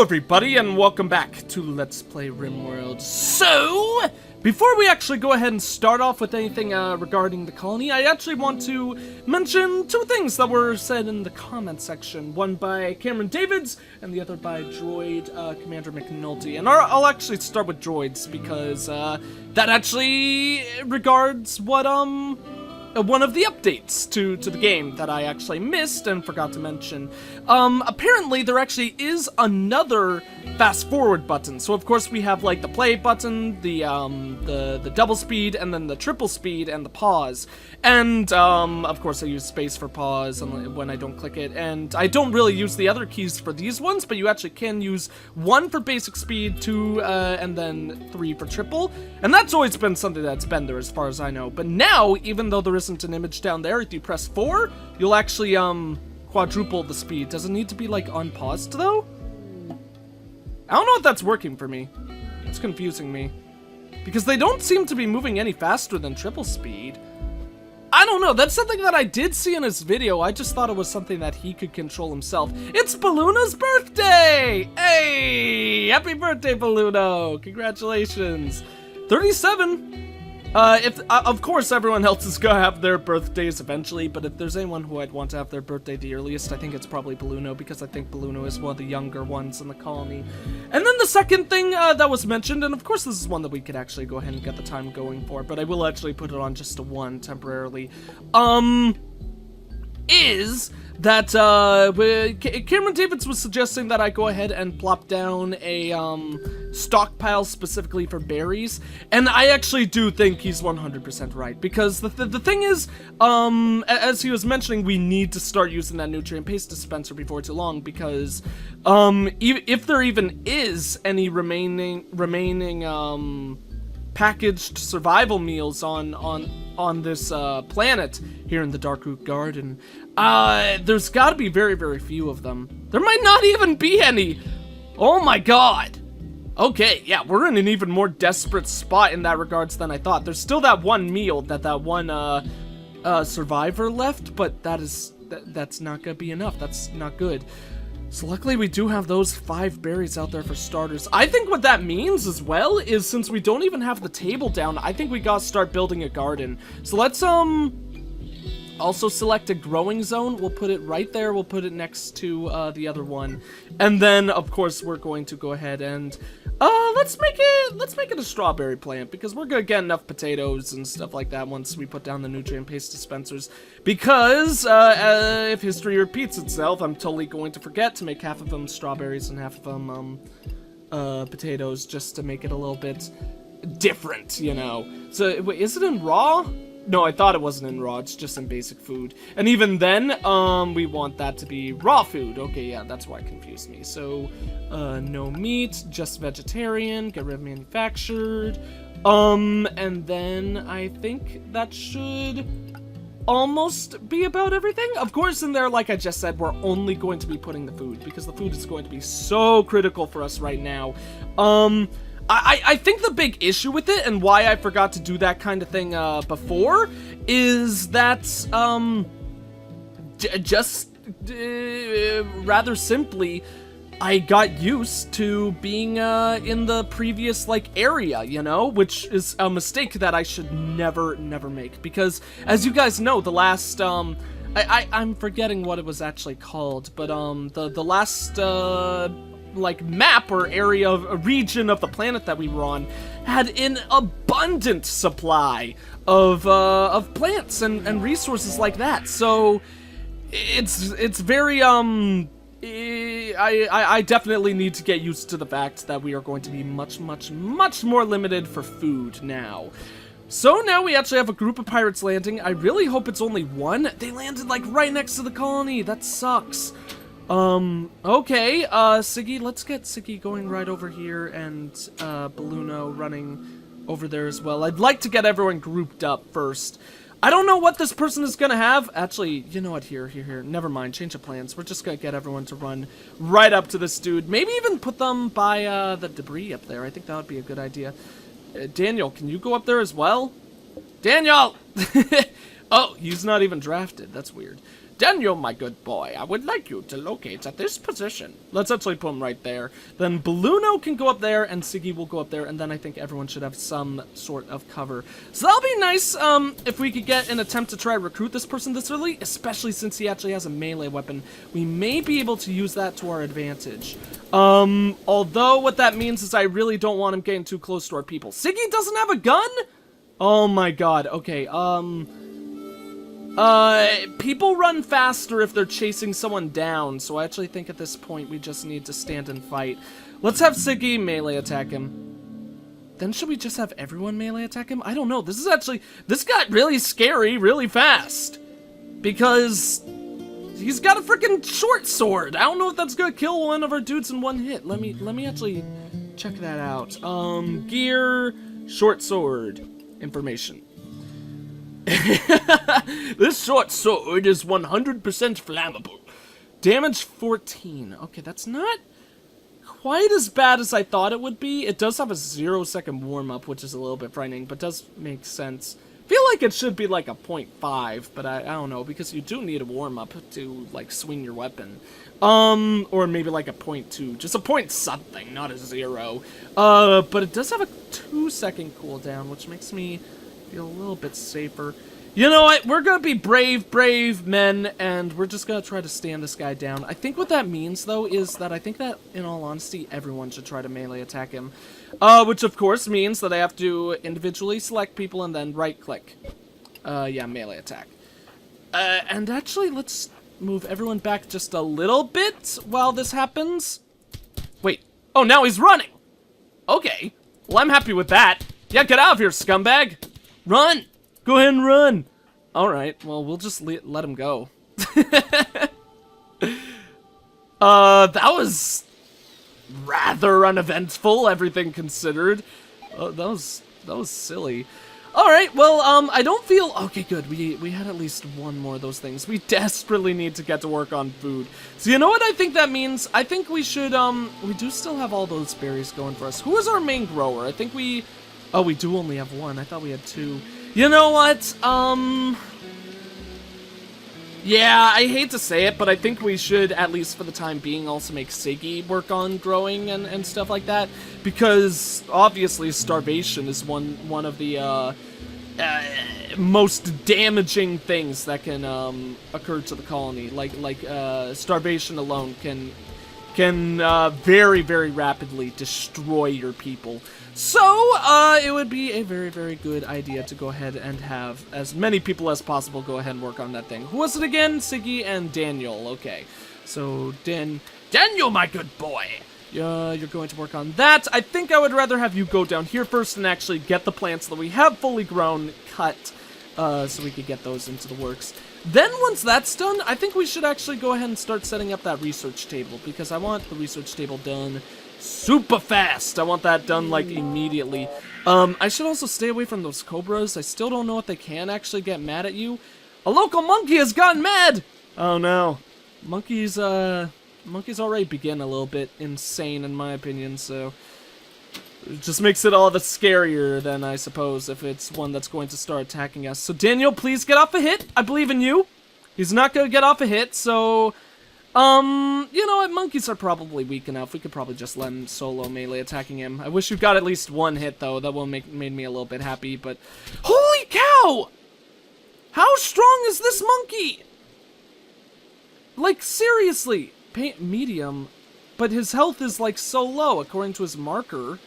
Hello everybody and welcome back to Let's Play Rimworld. So, before we actually go ahead and start off with anything regarding the colony, I actually want to mention two things that were said in the comment section. One by Cameron Davids and the other by Droid Commander McNulty. And I'll actually start with Droids because that actually regards what one of the updates to the game that I actually missed and forgot to mention. Apparently there actually is another fast forward button. So of course we have like the play button, the double speed, and then the triple speed and the pause. And of course I use space for pause when I don't click it. And I don't really use the other keys for these ones, but you actually can use 1 for basic speed, 2, and then 3 for triple. And that's always been something that's been there as far as I know. But now, even though there isn't an image down there, if you press 4, you'll actually quadruple the speed. Does it need to be like unpaused though? I don't know if that's working for me. It's confusing me. Because they don't seem to be moving any faster than triple speed. I don't know, that's something that I did see in his video. I just thought it was something that he could control himself. It's Balluna's birthday! Hey! Happy birthday, Balluno! Congratulations! 37! Of course everyone else is gonna have their birthdays eventually, but if there's anyone who I'd want to have their birthday the earliest, I think it's probably Balluno, because I think Balluno is one of the younger ones in the colony. And then the second thing that was mentioned, and of course this is one that we could actually go ahead and get the time going for, but I will actually put it on just a 1 temporarily, is that Cameron Davids was suggesting that I go ahead and plop down a stockpile specifically for berries, and I actually do think he's 100% right, because the thing is, as he was mentioning, we need to start using that nutrient paste dispenser before too long, because if there even is any remaining packaged survival meals on this planet here in the Darkroot Garden, there's gotta be very, very few of them. There might not even be any. Oh my god. Okay, yeah, we're in an even more desperate spot in that regards than I thought. There's still that one meal that one survivor left, but that's not gonna be enough. That's not good. So luckily we do have those 5 berries out there for starters. I think what that means as well is, since we don't even have the table down, I think we gotta start building a garden. So let's also select a growing zone. We'll put it right there. We'll put it next to the other one. And then of course we're going to go ahead and let's make it a strawberry plant, because we're gonna get enough potatoes and stuff like that once we put down the nutrient paste dispensers. Because if history repeats itself, I'm totally going to forget to make half of them strawberries and half of them potatoes, just to make it a little bit different, you know. So wait, is it in raw? No, I thought it wasn't in raw, it's just in basic food. And even then, we want that to be raw food. Okay, yeah, that's why it confused me. So, no meat, just vegetarian, get rid of manufactured. And then I think that should almost be about everything. Of course, in there, like I just said, we're only going to be putting the food, because the food is going to be so critical for us right now. I think the big issue with it, and why I forgot to do that kind of thing before, is that rather simply, I got used to being in the previous area, you know, which is a mistake that I should never make, because as you guys know, the last I'm forgetting what it was actually called, but the last map or area of a region of the planet that we were on had an abundant supply of plants and resources like that. So it's very I definitely need to get used to the fact that we are going to be much more limited for food now. So now we actually have a group of pirates landing. I really hope it's only one. They landed right next to the colony. That sucks. Okay, Siggy, let's get Siggy going right over here, and, Balluno running over there as well. I'd like to get everyone grouped up first. I don't know what this person is gonna have. Actually, you know what, here. Never mind, change of plans. We're just gonna get everyone to run right up to this dude. Maybe even put them by, the debris up there. I think that would be a good idea. Daniel, can you go up there as well? Daniel! Oh, he's not even drafted. That's weird. Daniel, my good boy, I would like you to locate at this position. Let's actually put him right there. Then Balluno can go up there, and Siggy will go up there, and then I think everyone should have some sort of cover. So that'll be nice, if we could get an attempt to try to recruit this person this early, especially since he actually has a melee weapon. We may be able to use that to our advantage. Although what that means is I really don't want him getting too close to our people. Siggy doesn't have a gun? Oh my god, okay, people run faster if they're chasing someone down, so I actually think at this point we just need to stand and fight. Let's have Siggy melee attack him. Then should we just have everyone melee attack him? I don't know, this got really scary really fast. Because he's got a freaking short sword. I don't know if that's gonna kill one of our dudes in one hit. Let me actually check that out. Gear, short sword, information. This short sword is 100% flammable. Damage 14. Okay, that's not quite as bad as I thought it would be. It does have a 0-second warm-up, which is a little bit frightening, but does make sense. I feel like it should be like a 0.5, but I don't know, because you do need a warm-up to, like, swing your weapon. Or maybe like a 0.2. Just a point something, not a 0. But it does have a 2-second cooldown, which makes me feel a little bit safer. You know what? We're gonna be brave men, and we're just gonna try to stand this guy down. I think what that means, though, is that I think that, in all honesty, everyone should try to melee attack him. Which, of course, means that I have to individually select people and then right-click. Yeah, melee attack. And actually, let's move everyone back just a little bit while this happens. Wait. Oh, now he's running! Okay. Well, I'm happy with that. Yeah, get out of here, scumbag! Run! Go ahead and run! Alright, well, we'll just let him go. That was rather uneventful, everything considered. That was silly. Alright, well, I don't feel... Okay, good, we had at least one more of those things. We desperately need to get to work on food. So you know what I think that means? I think we should, we do still have all those berries going for us. Who is our main grower? I think we... Oh, we do only have one. I thought we had two. You know what? Yeah, I hate to say it, but I think we should, at least for the time being, also make Siggy work on growing and stuff like that. Because, obviously, starvation is one of the, most damaging things that can, occur to the colony. Like, starvation alone can very, very rapidly destroy your people. So, it would be a very, very good idea to go ahead and have as many people as possible go ahead and work on that thing. Who was it again? Siggy and Daniel. Okay. So, Daniel, my good boy! You're going to work on that. I think I would rather have you go down here first and actually get the plants that we have fully grown cut, so we could get those into the works. Then, once that's done, I think we should actually go ahead and start setting up that research table, because I want the research table done super fast. I want that done, like, immediately. I should also stay away from those cobras. I still don't know if they can actually get mad at you. A local monkey has gotten mad! Oh, no. Monkeys already begin a little bit insane, in my opinion, so... It just makes it all the scarier then, I suppose, if it's one that's going to start attacking us. So, Daniel, please get off a hit. I believe in you. He's not going to get off a hit, so... you know what? Monkeys are probably weak enough. We could probably just let him solo melee attacking him. I wish you got at least one hit, though. That would made me a little bit happy, but... Holy cow! How strong is this monkey? Like, seriously. Medium. But his health is, like, so low, according to his marker.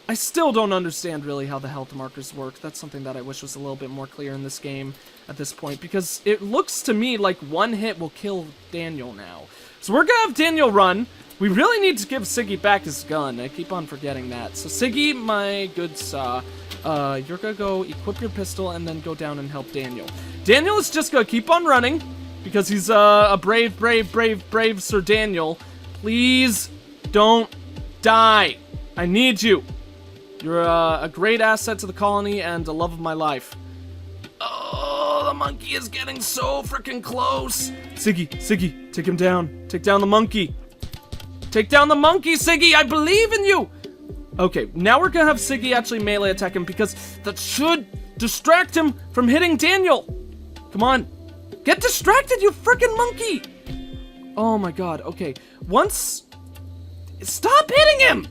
I still don't understand, really, how the health markers work. That's something that I wish was a little bit more clear in this game at this point, because it looks to me like one hit will kill Daniel now. So we're gonna have Daniel run. We really need to give Siggy back his gun. I keep on forgetting that. So Siggy, my good saw, you're gonna go equip your pistol and then go down and help Daniel. Daniel is just gonna keep on running, because he's a brave Sir Daniel. Please don't die. I need you. You're a great asset to the colony and the love of my life. Oh, the monkey is getting so freaking close. Siggy, take him down. Take down the monkey. Take down the monkey, Siggy. I believe in you. Okay, now we're gonna have Siggy actually melee attack him because that should distract him from hitting Daniel. Come on. Get distracted, you freaking monkey! Oh my god, okay. Once... Stop hitting him!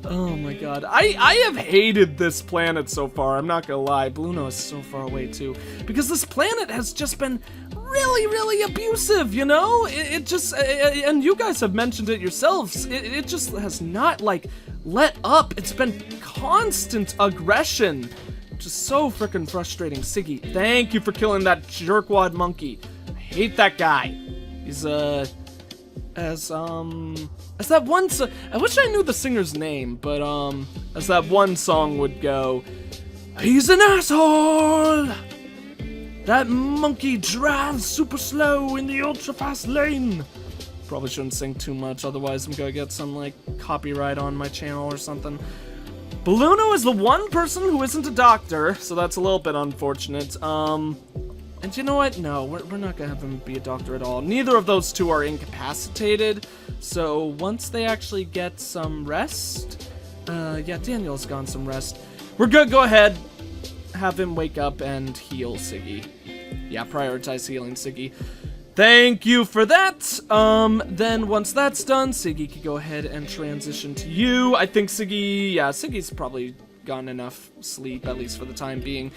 Oh my god. I have hated this planet so far, I'm not gonna lie. Bluno is so far away too. Because this planet has just been really, really abusive, you know? It just... and you guys have mentioned it yourselves. It just has not, like, let up. It's been constant aggression. Just so freaking frustrating. Siggy, thank you for killing that jerkwad monkey. I hate that guy. He's, as that one I wish I knew the singer's name, but, as that one song would go, he's an asshole! That monkey drives super slow in the ultra-fast lane! Probably shouldn't sing too much, otherwise I'm gonna get some, like, copyright on my channel or something. Bluno is the one person who isn't a doctor, so that's a little bit unfortunate. And you know what? No, we're not gonna have him be a doctor at all. Neither of those two are incapacitated, so once they actually get some rest... yeah, Daniel's gotten some rest. We're gonna go ahead, have him wake up and heal Siggy. Yeah, prioritize healing Siggy. Thank you for that. Then once that's done, Siggy can go ahead and transition to you. I think Siggy, yeah, Siggy's probably gotten enough sleep, at least for the time being.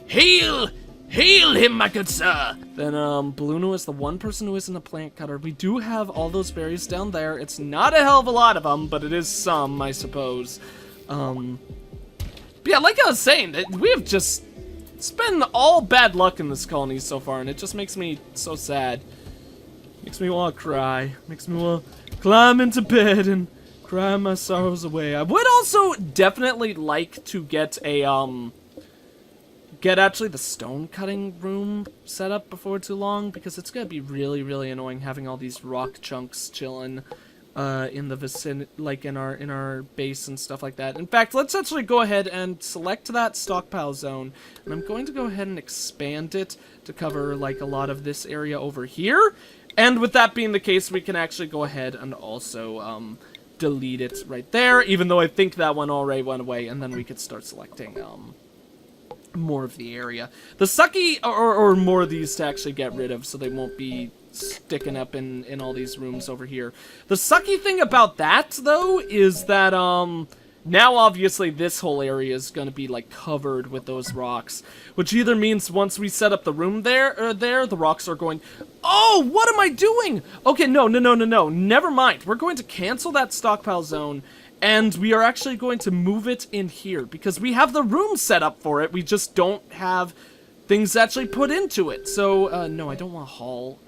Heal! Heal him, my good sir! Then, Bluno is the one person who isn't a plant cutter. We do have all those berries down there. It's not a hell of a lot of them, but it is some, I suppose. But yeah, like I was saying, we have just... It's been all bad luck in this colony so far, and it just makes me so sad. Makes me want to cry. Makes me want to climb into bed and cry my sorrows away. I would also definitely like to get a, get actually the stone cutting room set up before too long, because it's gonna be really, really annoying having all these rock chunks chilling in the vicinity, like in our base and stuff like that. In fact, let's actually go ahead and select that stockpile zone, and I'm going to go ahead and expand it to cover like a lot of this area over here. And with that being the case, we can actually go ahead and also delete it right there, even though I think that one already went away, and then we could start selecting more of the area. The sucky, or more of these to actually get rid of so they won't be sticking up in all these rooms over here. The sucky thing about that, though, is that, now obviously this whole area is going to be, like, covered with those rocks, which either means once we set up the room there, the rocks are going, oh, what am I doing? Okay, no, never mind. We're going to cancel that stockpile zone, and we are actually going to move it in here, because we have the room set up for it, we just don't have things actually put into it. So, no, I don't want to haul.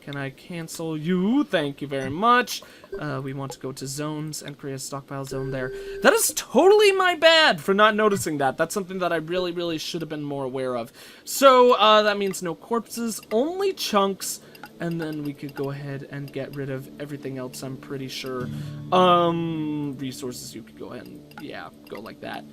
Can I cancel you? Thank you very much. We want to go to zones and create a stockpile zone there. That is totally my bad for not noticing that. That's something that I really, really should have been more aware of. So, that means no corpses, only chunks. And then we could go ahead and get rid of everything else, I'm pretty sure. Resources, you could go ahead and, yeah, go like that.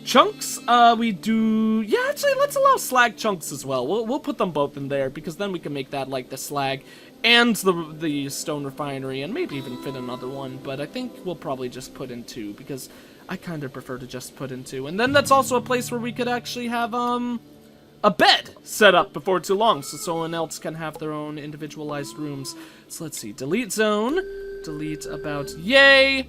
Chunks, we do... Yeah, actually, let's allow slag chunks as well. We'll put them both in there, because then we can make that, like, the slag and the stone refinery, and maybe even fit another one. But I think we'll probably just put in 2, because I kind of prefer to just put in 2. And then that's also a place where we could actually have, a bed set up before too long, so someone else can have their own individualized rooms. So let's see, delete zone, delete about yay,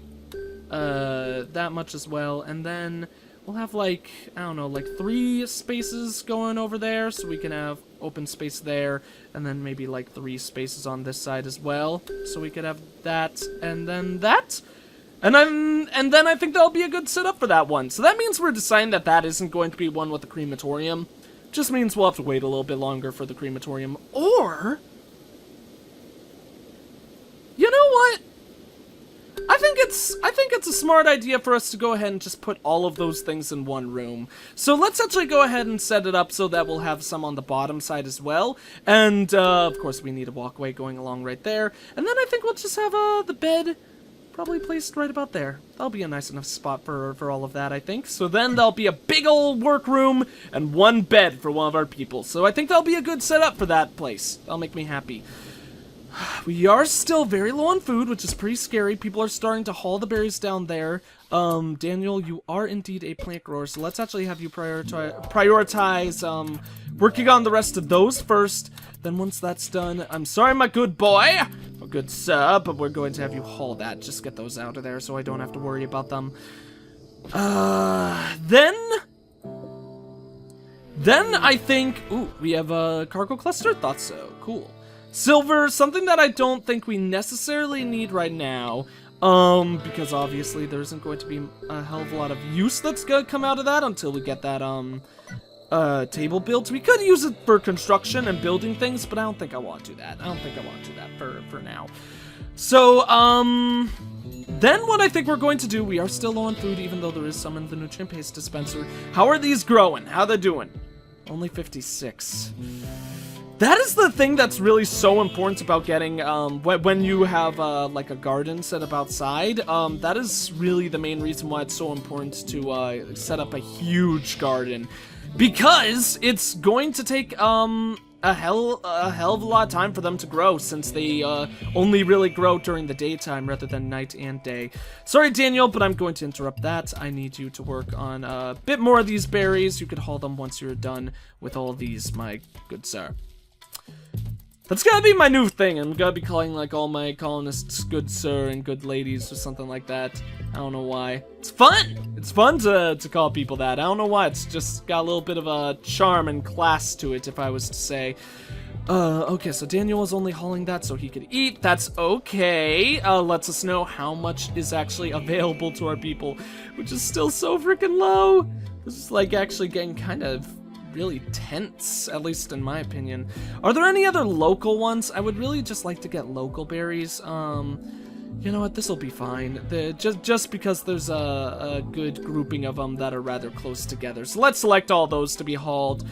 that much as well, and then we'll have like, I don't know, like 3 spaces going over there, so we can have open space there, and then maybe like 3 spaces on this side as well, so we could have that, and then that. And then I think that'll be a good setup for that one. So that means we're deciding that that isn't going to be one with the crematorium. Just means we'll have to wait a little bit longer for the crematorium. Or, you know what? I think it's a smart idea for us to go ahead and just put all of those things in one room. So let's actually go ahead and set it up so that we'll have some on the bottom side as well. And of course we need a walkway going along right there. And then I think we'll just have the bed probably placed right about there. That'll be a nice enough spot for all of that, I think. So then there'll be a big old workroom and 1 bed for one of our people. So I think that'll be a good setup for that place. That'll make me happy. We are still very low on food, which is pretty scary. People are starting to haul the berries down there. Daniel, you are indeed a plant grower, so let's actually have you prioritize working on the rest of those first. Then once that's done, I'm sorry, my good boy, or good sir, but we're going to have you haul that. Just get those out of there so I don't have to worry about them. Then I think, ooh, we have a cargo cluster? Thought so. Cool. Silver, something that I don't think we necessarily need right now. Because obviously there isn't going to be a hell of a lot of use that's gonna come out of that until we get that, table built. We could use it for construction and building things, but I don't think I want to do that. I don't think I want to do that for now. So, then what I think we're going to do, we are still low on food, even though there is some in the nutrient paste dispenser. How are these growing? How they doing? Only 56. That is the thing that's really so important about getting, when you have, like a garden set up outside. That is really the main reason why it's so important to, set up a huge garden. Because it's going to take, a hell of a lot of time for them to grow, since they only really grow during the daytime rather than night and day. Sorry, Daniel, but I'm going to interrupt that. I need you to work on a bit more of these berries. You could haul them once you're done with all these, my good sir. That's gonna be my new thing. I'm gonna be calling, like, all my colonists good sir and good ladies or something like that. I don't know why. It's fun! It's fun to call people that. I don't know why. It's just got a little bit of a charm and class to it, if I was to say. Okay, so Daniel was only hauling that so he could eat. That's okay. Lets us know how much is actually available to our people, which is still so freaking low. This is, like, actually getting kind of really tense, at least in my opinion. Are there any other local ones? I would really just like to get local berries. You know what, this'll be fine. Just because there's a good grouping of them that are rather close together. So let's select all those to be hauled.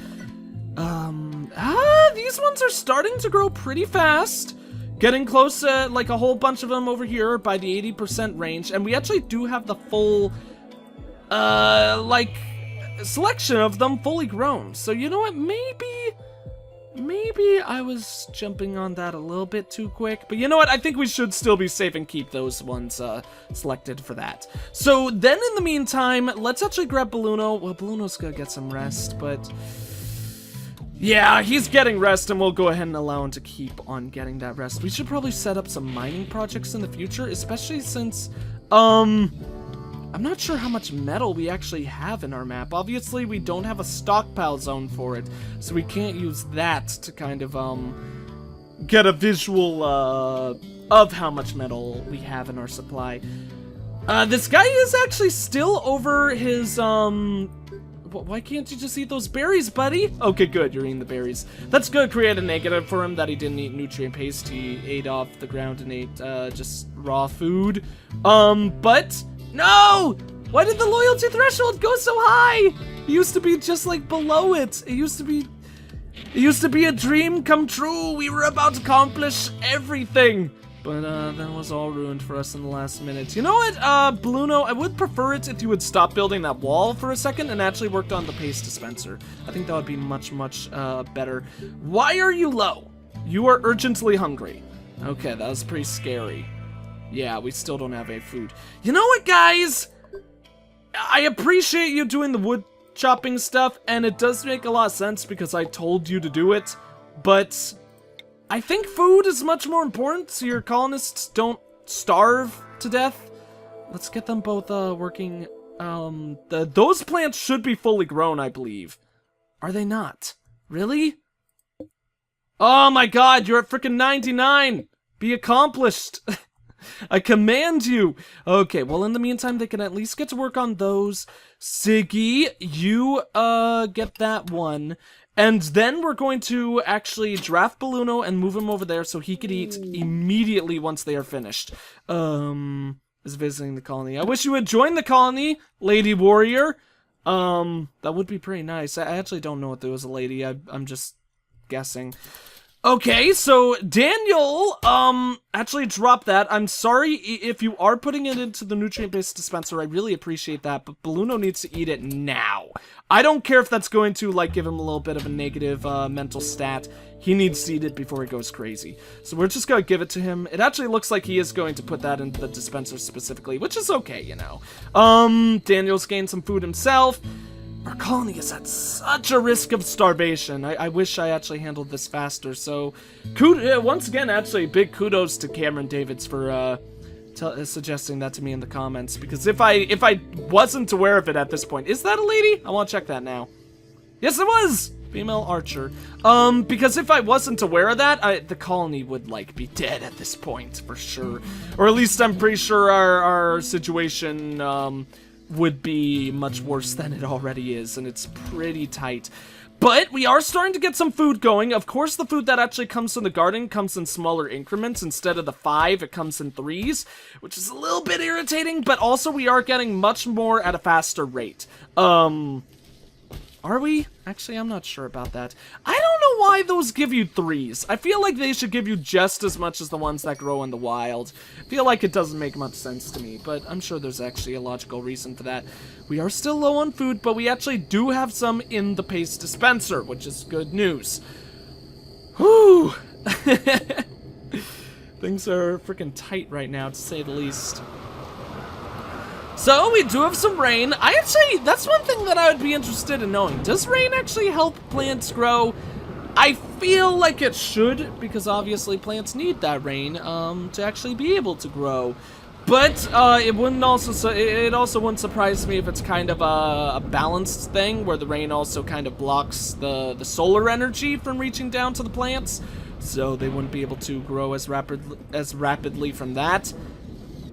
These ones are starting to grow pretty fast. Getting close to, like, a whole bunch of them over here by the 80% range. And we actually do have the full, like, selection of them fully grown. So you know what, maybe I was jumping on that a little bit too quick, but you know what, I think we should still be safe and keep those ones selected for that. So then in the meantime, let's actually grab Balluno. Well, Balluno's gonna get some rest, but yeah, he's getting rest, and we'll go ahead and allow him to keep on getting that rest. We should probably set up some mining projects in the future, especially since I'm not sure how much metal we actually have in our map. Obviously, we don't have a stockpile zone for it, so we can't use that to kind of, get a visual, of how much metal we have in our supply. This guy is actually still over his, why can't you just eat those berries, buddy? Okay, good, you're eating the berries. That's gonna create a negative for him that he didn't eat nutrient paste. He ate off the ground and ate, just raw food. But no! Why did the loyalty threshold go so high? It used to be just, like, below it. It used to be a dream come true. We were about to accomplish everything. But, that was all ruined for us in the last minute. You know what, Balluno, I would prefer it if you would stop building that wall for a second and actually worked on the paste dispenser. I think that would be much, much, better. Why are you low? You are urgently hungry. Okay, that was pretty scary. Yeah, we still don't have any food. You know what, guys? I appreciate you doing the wood chopping stuff, and it does make a lot of sense because I told you to do it, but I think food is much more important so your colonists don't starve to death. Let's get them both working. Those plants should be fully grown, I believe. Are they not? Really? Oh my god, you're at frickin' 99! Be accomplished! I command you! Okay, well, in the meantime, they can at least get to work on those. Siggy, you, get that one. And then we're going to actually draft Balluno and move him over there so he could eat immediately once they are finished. Is visiting the colony. I wish you would join the colony, Lady Warrior. That would be pretty nice. I actually don't know if there was a lady. I'm just guessing. Okay, so Daniel, actually dropped that. I'm sorry if you are putting it into the nutrient-based dispenser. I really appreciate that, but Balluno needs to eat it now. I don't care if that's going to, like, give him a little bit of a negative, mental stat. He needs to eat it before he goes crazy. So we're just gonna give it to him. It actually looks like he is going to put that into the dispenser specifically, which is okay, you know. Daniel's gained some food himself. Our colony is at such a risk of starvation. I wish I actually handled this faster. So, once again, actually, big kudos to Cameron Davids for suggesting that to me in the comments. Because if I wasn't aware of it at this point, is that a lady? I want to check that now. Yes, it was! Female archer. Because if I wasn't aware of that, the colony would, like, be dead at this point, for sure. Or at least I'm pretty sure our situation, would be much worse than it already is, and it's pretty tight. But we are starting to get some food going. Of course, the food that actually comes from the garden comes in smaller increments. Instead of the 5, it comes in 3s, which is a little bit irritating, but also we are getting much more at a faster rate. Are we? Actually, I'm not sure about that. I don't know why those give you 3s. I feel like they should give you just as much as the ones that grow in the wild. I feel like it doesn't make much sense to me, but I'm sure there's actually a logical reason for that. We are still low on food, but we actually do have some in the paste dispenser, which is good news. Whew! Things are freaking tight right now, to say the least. So, we do have some rain. That's one thing that I would be interested in knowing. Does rain actually help plants grow? I feel like it should, because obviously plants need that rain, to actually be able to grow. But, it also wouldn't surprise me if it's kind of a balanced thing, where the rain also kind of blocks the solar energy from reaching down to the plants, so they wouldn't be able to grow as rapidly from that.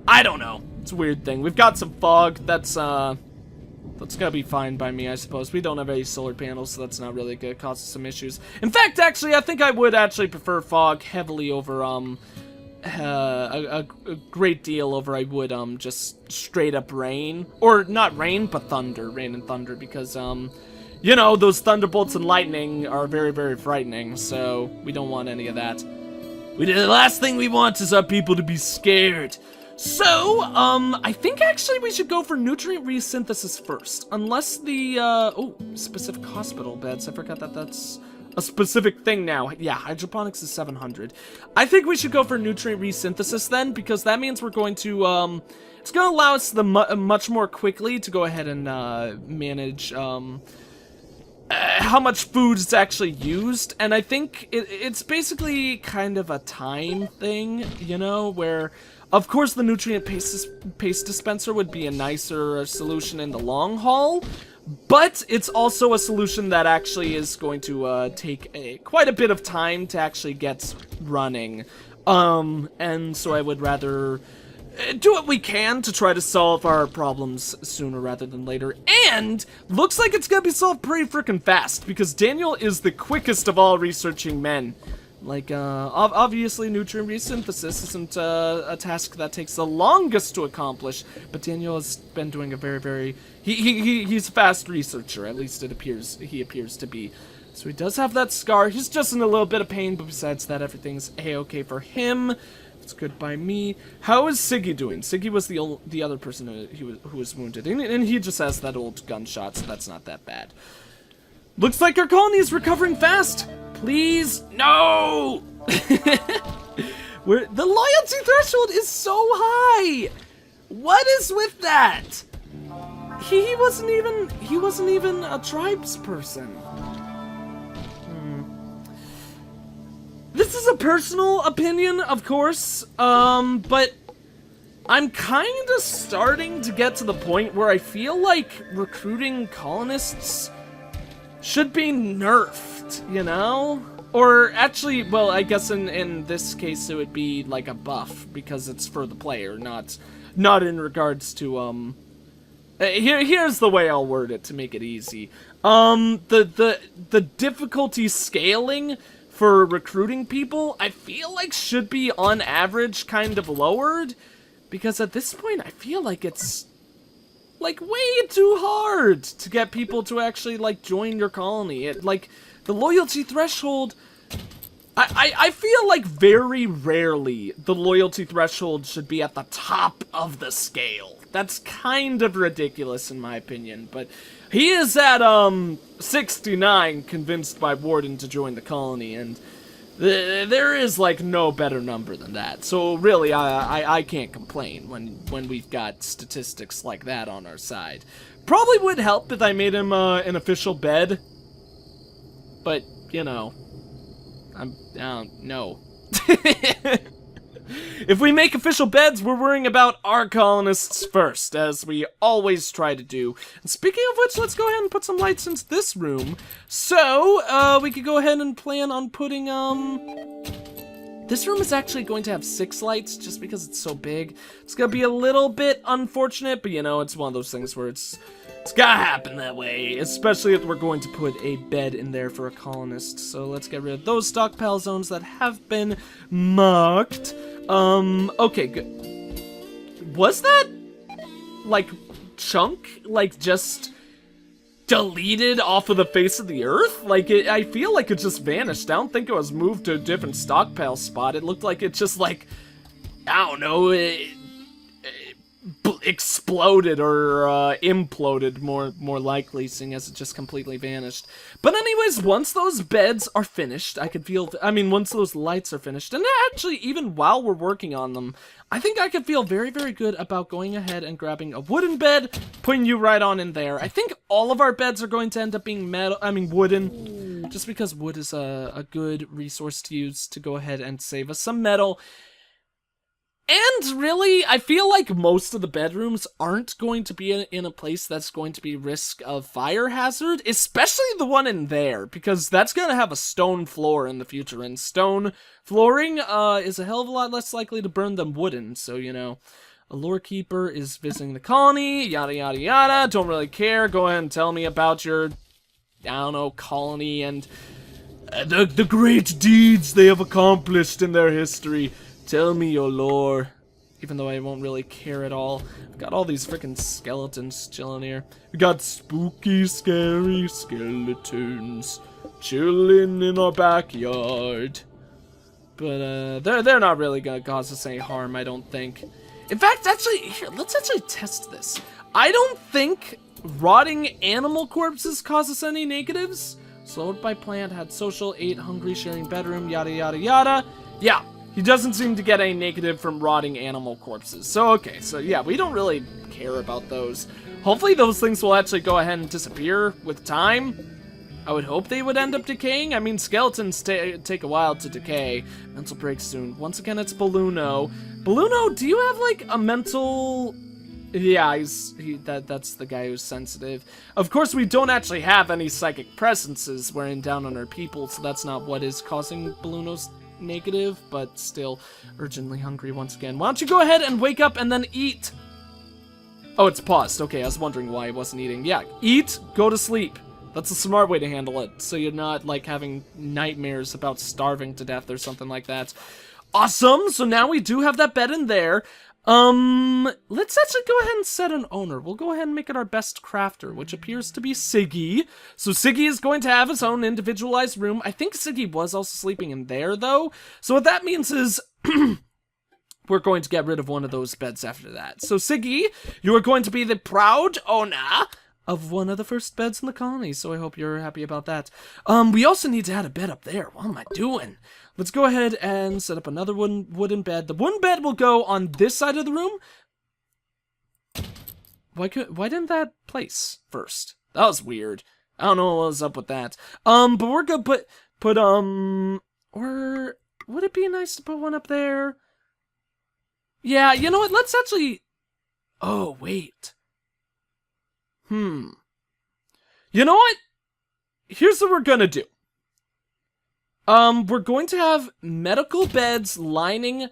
I don't know. It's a weird thing. We've got some fog. That's gonna be fine by me, I suppose. We don't have any solar panels, so that's not really gonna cause us some issues. In fact, actually, I think I would actually prefer fog heavily over, a great deal over I would, just straight up rain. Or, not rain, but thunder. Rain and thunder, because, you know, those thunderbolts and lightning are very, very frightening, so we don't want any of that. The last thing we want is our people to be scared. So, I think actually we should go for nutrient resynthesis first. Unless the, specific hospital beds. I forgot that that's a specific thing now. Yeah, hydroponics is 700. I think we should go for nutrient resynthesis then, because that means we're going to, it's going to allow us much more quickly to go ahead and, manage, how much food is actually used. And I think it's basically kind of a time thing, you know, where... Of course, the nutrient paste dispenser would be a nicer solution in the long haul, but it's also a solution that actually is going to take quite a bit of time to actually get running. And so I would rather do what we can to try to solve our problems sooner rather than later. And looks like it's gonna be solved pretty freaking fast, because Daniel is the quickest of all researching men. Like, obviously nutrient resynthesis isn't a task that takes the longest to accomplish, but Daniel has been doing a very, he's a fast researcher, at least he appears to be. So he does have that scar. He's just in a little bit of pain, but besides that, everything's a-okay for him. It's good by me. How is Siggy doing? Siggy was the other person who was wounded, and he just has that old gunshot, so that's not that bad. Looks like our colony is recovering fast. Please, no! The loyalty threshold is so high. What is with that? He wasn't even a tribes person. This is a personal opinion, of course, but I'm kind of starting to get to the point where I feel like recruiting colonists should be nerfed, you know? Or actually, well, I guess in this case it would be like a buff, because it's for the player, not in regards to, here's the way I'll word it to make it easy. The difficulty scaling for recruiting people, I feel like should be on average kind of lowered, because at this point I feel like it's like way too hard to get people to actually like join your colony. Like the loyalty threshold, I feel like very rarely the loyalty threshold should be at the top of the scale. That's kind of ridiculous in my opinion, but he is at 69 convinced by Warden to join the colony, and there is like no better number than that. So really, I can't complain when we've got statistics like that on our side. probably would help if I made him an official bed. But, you know, I don't know. If we make official beds, we're worrying about our colonists first, as we always try to do. And speaking of which, let's go ahead and put some lights into this room. So, we could go ahead and plan on putting, this room is actually going to have 6 lights, just because it's so big. It's gonna be a little bit unfortunate, but you know, it's one of those things where it's gotta happen that way, especially if we're going to put a bed in there for a colonist. So let's get rid of those stockpile zones that have been marked. Okay, good. Was that, like, chunk, like, just deleted off of the face of the earth? Like, I feel like it just vanished. I don't think it was moved to a different stockpile spot. It looked like it just, like, I don't know, exploded or imploded, more likely, seeing as it just completely vanished. But anyways, once those beds are finished, once those lights are finished, and actually even while we're working on them, I think I could feel very, very good about going ahead and grabbing a wooden bed, putting you right on in there. I think all of our beds are going to end up being wooden, just because wood is a good resource to use to go ahead and save us some metal. And really, I feel like most of the bedrooms aren't going to be in a place that's going to be risk of fire hazard, especially the one in there, because that's going to have a stone floor in the future, and stone flooring is a hell of a lot less likely to burn than wooden, so, you know, a lore keeper is visiting the colony, yada yada yada, don't really care, go ahead and tell me about your, I don't know, colony and the great deeds they have accomplished in their history. Tell me your lore, even though I won't really care at all. I've got all these freaking skeletons chilling here. We got spooky, scary skeletons chilling in our backyard. But, they're not really gonna cause us any harm, I don't think. In fact, actually, here, let's actually test this. I don't think rotting animal corpses cause us any negatives. Slowed by plant, had social, ate, hungry, sharing bedroom, yada yada yada. Yeah. He doesn't seem to get any negative from rotting animal corpses. So, okay, so yeah, we don't really care about those. Hopefully those things will actually go ahead and disappear with time. I would hope they would end up decaying. I mean, skeletons take a while to decay. Mental break soon. Once again, it's Balluno. Balluno, do you have, like, a mental... Yeah, that's the guy who's sensitive. Of course, we don't actually have any psychic presences wearing down on our people, so that's not what is causing Balluno's negative, but still urgently hungry once again. Why don't you go ahead and wake up and then eat? Oh, it's paused. Okay, I was wondering why I wasn't eating. Yeah, eat, go to sleep. That's a smart way to handle it, so you're not, like, having nightmares about starving to death or something like that. Awesome! So now we do have that bed in there. Let's actually go ahead and set an owner. We'll go ahead and make it our best crafter, which appears to be Siggy. So Siggy is going to have his own individualized room. I think Siggy was also sleeping in there, though. So what that means is... we're going to get rid of one of those beds after that. So Siggy, you are going to be the proud owner of one of the first beds in the colony, so I hope you're happy about that. We also need to add a bed up there. What am I doing? Let's go ahead and set up another wooden bed. The wooden bed will go on this side of the room. Why didn't that place first? That was weird. I don't know what was up with that. But we're gonna put or would it be nice to put one up there? Yeah, you know what? Let's actually... Oh, wait. You know what? Here's what we're gonna do. We're going to have medical beds lining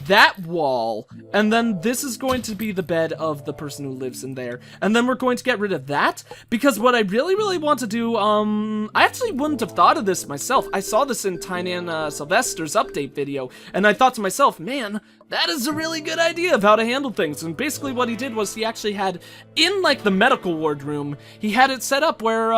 that wall, and then this is going to be the bed of the person who lives in there. And then we're going to get rid of that, because what I really, really want to do, I actually wouldn't have thought of this myself. I saw this in Tiny and Sylvester's update video, and I thought to myself, man, that is a really good idea of how to handle things. And basically what he did was he actually had, in like the medical ward room, he had it set up where,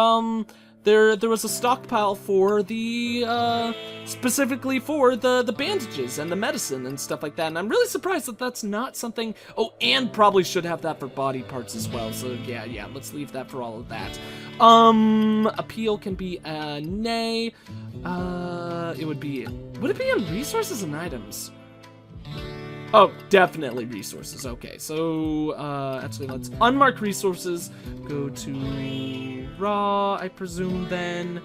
there was a stockpile for the, specifically for the bandages and the medicine and stuff like that, and I'm really surprised that that's not something, oh, and probably should have that for body parts as well, so yeah, let's leave that for all of that. Appeal can be a nay, would it be in resources and items? Oh, definitely resources. Okay, so, actually, let's unmark resources. Go to raw, I presume, then.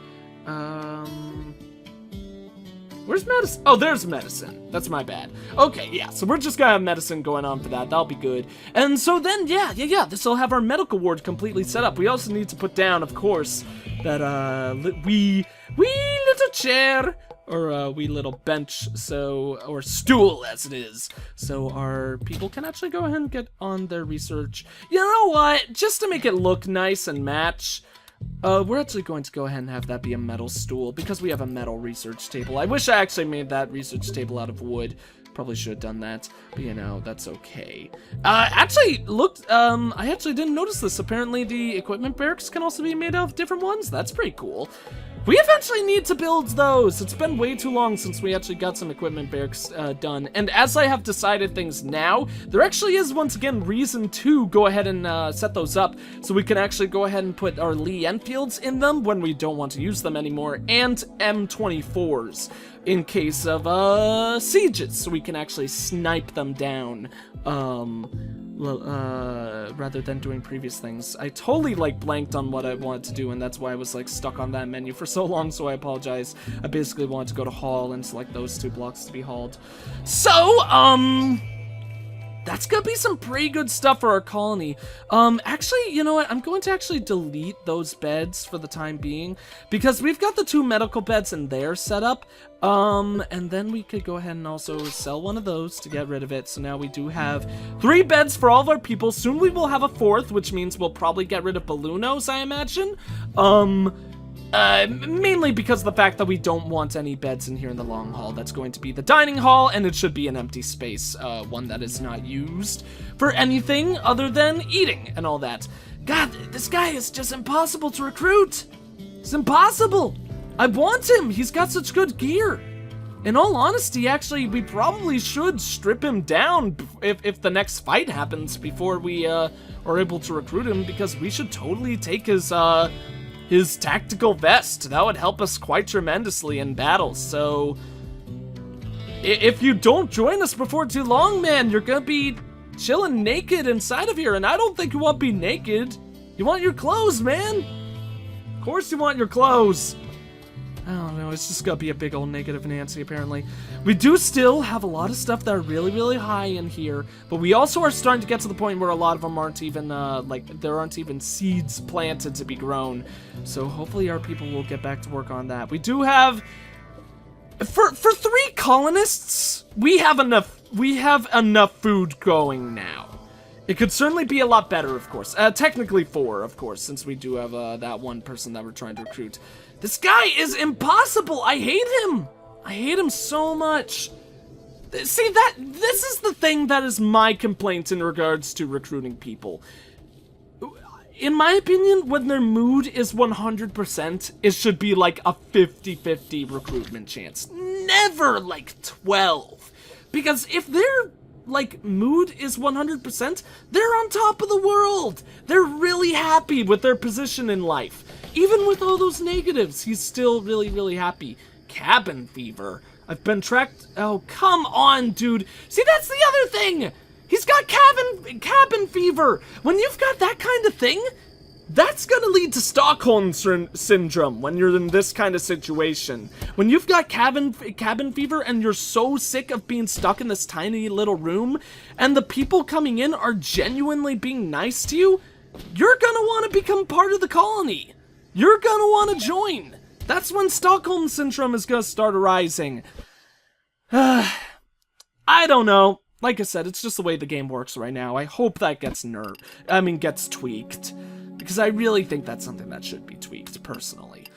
Where's medicine? Oh, there's medicine. That's my bad. Okay, yeah, so we're just gonna have medicine going on for that. That'll be good. And so then, yeah, this will have our medical ward completely set up. We also need to put down, of course, that, wee little chair. Or a wee little bench, or stool as it is. So our people can actually go ahead and get on their research. You know what? Just to make it look nice and match, we're actually going to go ahead and have that be a metal stool because we have a metal research table. I wish I actually made that research table out of wood. Probably should have done that, but you know, that's okay. Actually, looked, I actually didn't notice this. Apparently the equipment barracks can also be made out of different ones. That's pretty cool. We eventually need to build those. It's been way too long since we actually got some equipment barracks done. And as I have decided things now, there actually is, once again, reason to go ahead and set those up. So we can actually go ahead and put our Lee Enfields in them when we don't want to use them anymore. And M24s in case of sieges. So we can actually snipe them down. Rather than doing previous things. I totally, like, blanked on what I wanted to do, and that's why I was, like, stuck on that menu for so long, so I apologize. I basically wanted to go to haul and select those 2 blocks to be hauled. So, that's gonna be some pretty good stuff for our colony. Actually, you know what? I'm going to actually delete those beds for the time being, because we've got the 2 medical beds in there set up. And then we could go ahead and also sell one of those to get rid of it. So now we do have 3 beds for all of our people. Soon we will have a 4th, which means we'll probably get rid of Balloonos, I imagine. Mainly because of the fact that we don't want any beds in here in the long hall. That's going to be the dining hall, and it should be an empty space, one that is not used for anything other than eating and all that. God, this guy is just impossible to recruit. It's impossible. I want him. He's got such good gear. In all honesty, actually, we probably should strip him down if the next fight happens before we are able to recruit him, because we should totally take his tactical vest. That would help us quite tremendously in battles. So if you don't join us before too long, man, you're gonna be chilling naked inside of here, and I don't think you want to be naked. You want your clothes, man. Of course you want your clothes. I don't know, it's just gonna be a big old negative Nancy, apparently. We do still have a lot of stuff that are really, really high in here, but we also are starting to get to the point where a lot of them aren't even, there aren't even seeds planted to be grown. So hopefully our people will get back to work on that. We do have, for 3 colonists, we have enough food going now. It could certainly be a lot better, of course. Technically 4, of course, since we do have that one person that we're trying to recruit. This guy is impossible. I hate him. I hate him so much. See, this is the thing that is my complaint in regards to recruiting people. In my opinion, when their mood is 100%, it should be like a 50-50 recruitment chance. Never like 12. Because if their like mood is 100%, they're on top of the world. They're really happy with their position in life. Even with all those negatives, he's still really, really happy. Cabin fever. I've been tracked. Oh, come on, dude. See, that's the other thing. He's got cabin fever. When you've got that kind of thing, that's gonna lead to Stockholm syndrome when you're in this kind of situation. When you've got cabin fever and you're so sick of being stuck in this tiny little room, and the people coming in are genuinely being nice to you, you're gonna want to become part of the colony. You're gonna want to join. That's when Stockholm syndrome is gonna start arising. I don't know. Like I said, it's just the way the game works right now. I hope that gets tweaked. Because I really think that's something that should be tweaked, personally.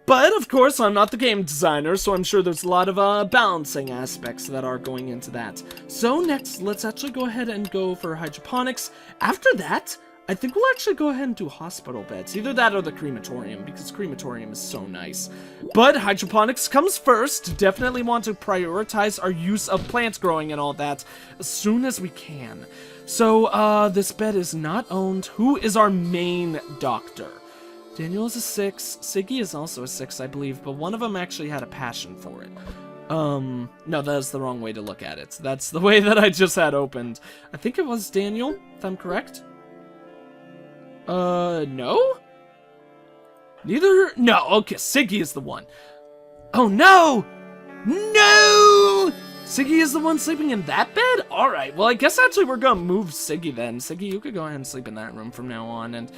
But, of course, I'm not the game designer, so I'm sure there's a lot of balancing aspects that are going into that. So next, let's actually go ahead and go for hydroponics. After that, I think we'll actually go ahead and do hospital beds. Either that or the crematorium, because crematorium is so nice. But hydroponics comes first. Definitely want to prioritize our use of plant growing and all that as soon as we can. So, this bed is not owned. Who is our main doctor? Daniel is a 6. Siggy is also a 6, I believe, but one of them actually had a passion for it. No, that's the wrong way to look at it. That's the way that I just had opened. I think it was Daniel, if I'm correct. No? Neither? No, okay, Siggy is the one. Oh, no! No! Siggy is the one sleeping in that bed? Alright, well, I guess actually we're gonna move Siggy then. Siggy, you could go ahead and sleep in that room from now on, and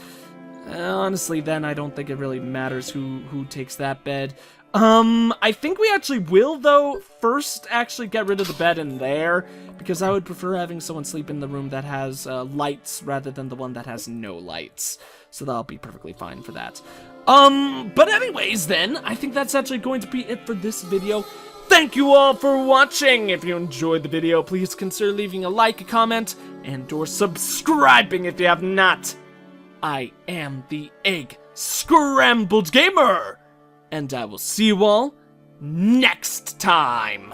honestly, then I don't think it really matters who takes that bed. I think we actually will, though, first actually get rid of the bed in there, because I would prefer having someone sleep in the room that has lights rather than the one that has no lights. So that'll be perfectly fine for that. But anyways then, I think that's actually going to be it for this video. Thank you all for watching! If you enjoyed the video, please consider leaving a like, a comment, and or subscribing if you have not. I am the EggScrambledGamer! And I will see you all next time!